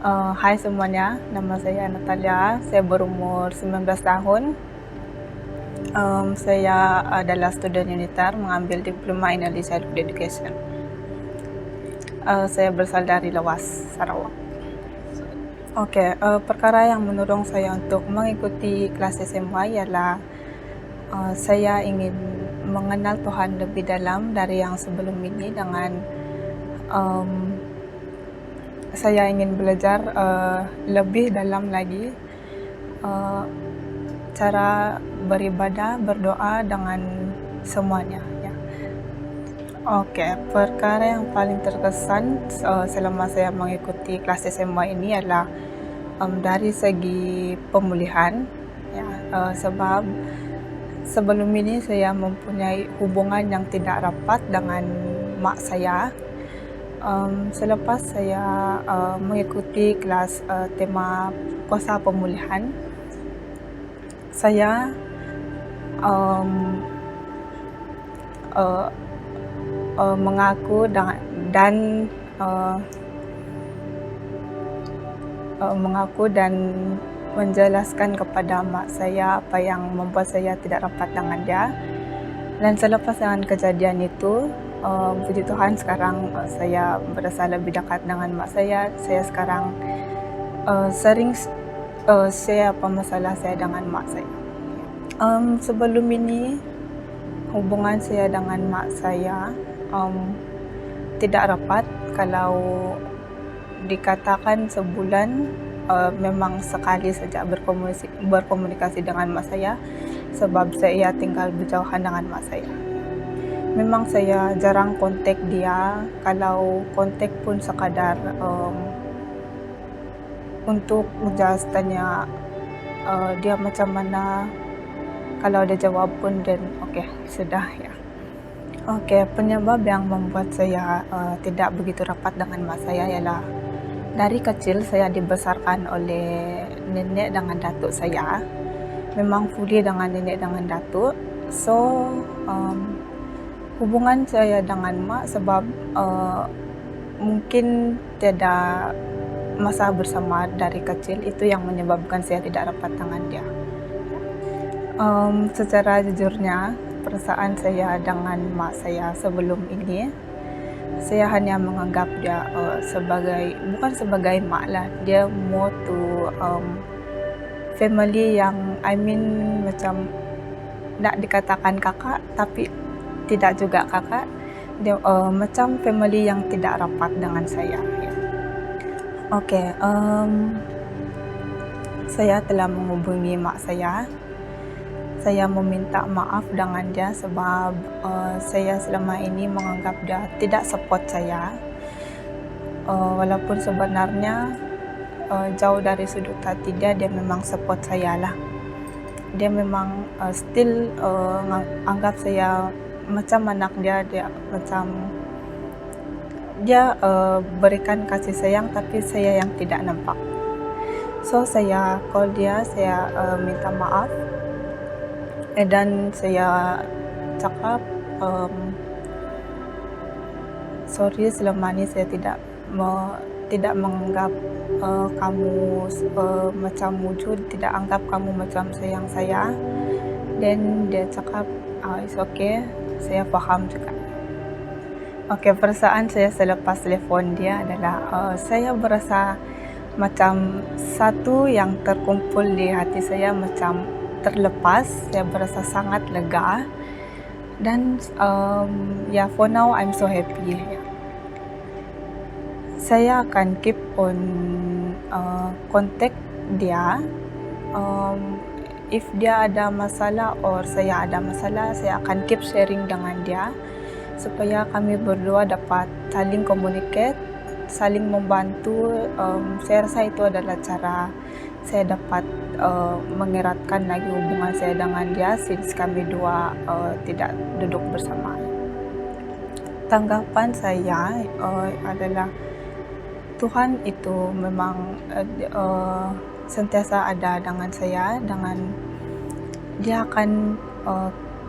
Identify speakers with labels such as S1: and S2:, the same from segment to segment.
S1: Hai semuanya, nama saya Natalia, saya berumur 19 tahun. Saya adalah student unitar mengambil Diploma in Early Childhood Education. Saya berasal dari Lawas, Sarawak. Oke, perkara yang mendorong saya untuk mengikuti kelas SMA ialah saya ingin mengenal Tuhan lebih dalam dari yang sebelum ini dengan saya ingin belajar lebih dalam lagi cara beribadah, berdoa dengan semuanya. Ya. Oke, perkara yang paling terkesan selama saya mengikuti kelas SMA ini adalah dari segi pemulihan. Ya, sebab sebelum ini saya mempunyai hubungan yang tidak rapat dengan mak saya. Selepas saya mengikuti kelas tema kuasa pemulihan, saya mengaku dan menjelaskan kepada mak saya apa yang membuat saya tidak rapat dengan dia. Dan selepas dengan kejadian itu, puji Tuhan sekarang saya berasa lebih dekat dengan mak saya. Saya sekarang sering share apa masalah saya dengan mak saya. Sebelum ini hubungan saya dengan mak saya tidak rapat. Kalau dikatakan sebulan memang sekali saja berkomunikasi dengan mak saya, sebab saya tinggal berjauhan dengan mak saya. Memang saya jarang kontak dia, kalau kontak pun sekadar untuk just tanya dia macam mana. Kalau dia jawab pun dan okay, sudah ya. Oke, penyebab yang membuat saya tidak begitu rapat dengan mak saya ialah dari kecil saya dibesarkan oleh nenek dengan datuk saya. Memang fully dengan nenek dengan datuk. So, hubungan saya dengan mak sebab mungkin tiada masa bersama dari kecil, itu yang menyebabkan saya tidak rapat dengan dia. Secara jujurnya, perasaan saya dengan mak saya sebelum ini, saya hanya menganggap dia bukan sebagai mak lah, dia more to family yang macam nak dikatakan kakak tapi tidak juga kakak. Dia macam family yang tidak rapat dengan saya. Oke, saya telah menghubungi mak saya. Saya meminta maaf dengan dia sebab saya selama ini menganggap dia tidak support saya. Walaupun sebenarnya jauh dari sudut hati dia memang support saya lah. Dia memang still anggap saya macam anak dia macam dia berikan kasih sayang, tapi saya yang tidak nampak. So saya call dia, saya minta maaf, dan saya cakap sorry selama ini saya tidak menganggap kamu macam wujud, tidak anggap kamu macam sayang saya. Dan dia cakap it's okay, saya faham juga. Oke, perasaan saya selepas telefon dia adalah saya berasa macam satu yang terkumpul di hati saya macam terlepas. Saya berasa sangat lega dan for now I'm so happy. Saya akan keep on contact dia. If dia ada masalah or saya ada masalah, saya akan keep sharing dengan dia supaya kami berdua dapat saling communicate, saling membantu. Saya rasa itu adalah cara saya dapat mengeratkan lagi hubungan saya dengan dia since kami dua tidak duduk bersama. Tanggapan saya adalah Tuhan itu memang sentiasa ada dengan saya, dia akan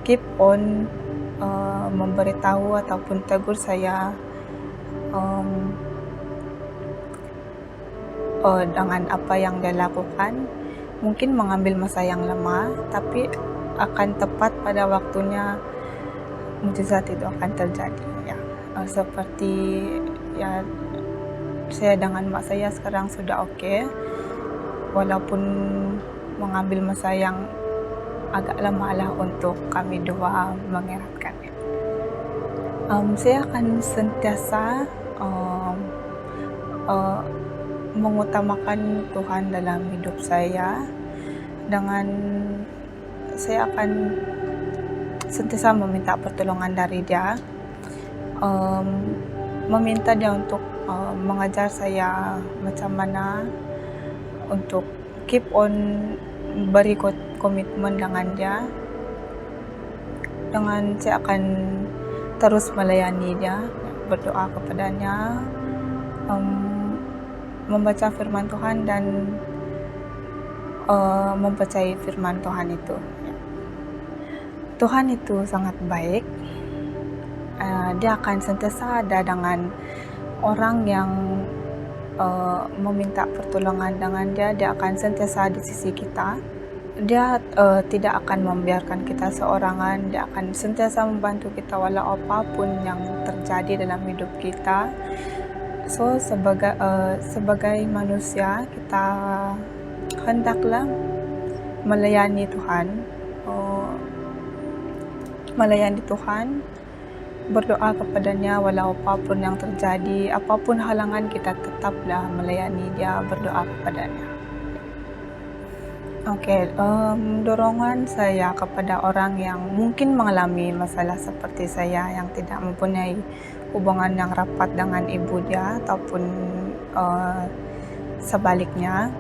S1: keep on memberitahu ataupun tegur saya dengan apa yang dia lakukan. Mungkin mengambil masa yang lama, tapi akan tepat pada waktunya mukjizat itu akan terjadi ya. Seperti ya saya dengan mak saya sekarang sudah oke, walaupun mengambil masa yang agak lama lah untuk kami dua mengeratkannya. Saya akan sentiasa mengutamakan Tuhan dalam hidup saya, dengan saya akan sentiasa meminta pertolongan dari Dia, meminta Dia untuk mengajar saya macam mana untuk keep on beri komitmen dengan Dia, dengan saya akan terus melayani Dia, berdoa kepadanya, membaca firman Tuhan dan mempercayai firman Tuhan itu. Tuhan itu sangat baik. Dia akan sentiasa ada dengan orang yang meminta pertolongan dengan Dia. Dia akan sentiasa di sisi kita. Dia tidak akan membiarkan kita seorangan. Dia akan sentiasa membantu kita walau apapun yang terjadi dalam hidup kita. So sebagai manusia, kita hendaklah melayani Tuhan, berdoa kepadanya walau apapun yang terjadi, apapun halangan, kita tetaplah melayani Dia, berdoa kepadanya. Dorongan saya kepada orang yang mungkin mengalami masalah seperti saya, yang tidak mempunyai hubungan yang rapat dengan ibu dia ataupun sebaliknya.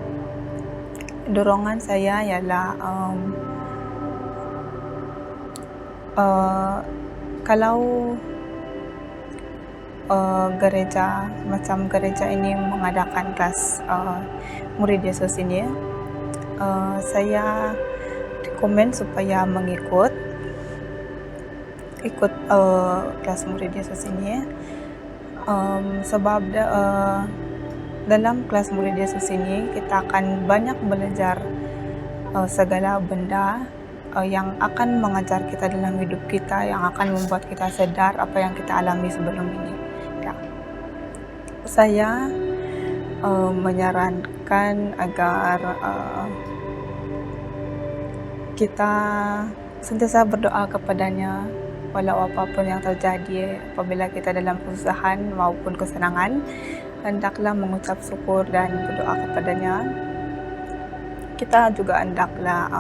S1: Dorongan saya ialah kalau gereja macam gereja ini mengadakan kelas murid Yesus ini, saya rekomen supaya ikut kelas murid Yesus ini, sebab dalam kelas murid Yesus ini kita akan banyak belajar segala benda yang akan mengajar kita dalam hidup kita, yang akan membuat kita sadar apa yang kita alami sebelum ini ya. Saya menyarankan agar kita sentiasa berdoa kepadanya walau apapun yang terjadi. Apabila kita dalam kesusahan maupun kesenangan, hendaklah mengucap syukur dan berdoa kepadanya. Kita juga hendaklah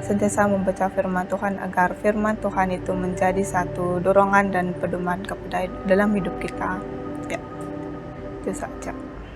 S1: sentiasa membaca firman Tuhan, agar firman Tuhan itu menjadi satu dorongan dan pedoman kepada dalam hidup kita ya. Itu saja.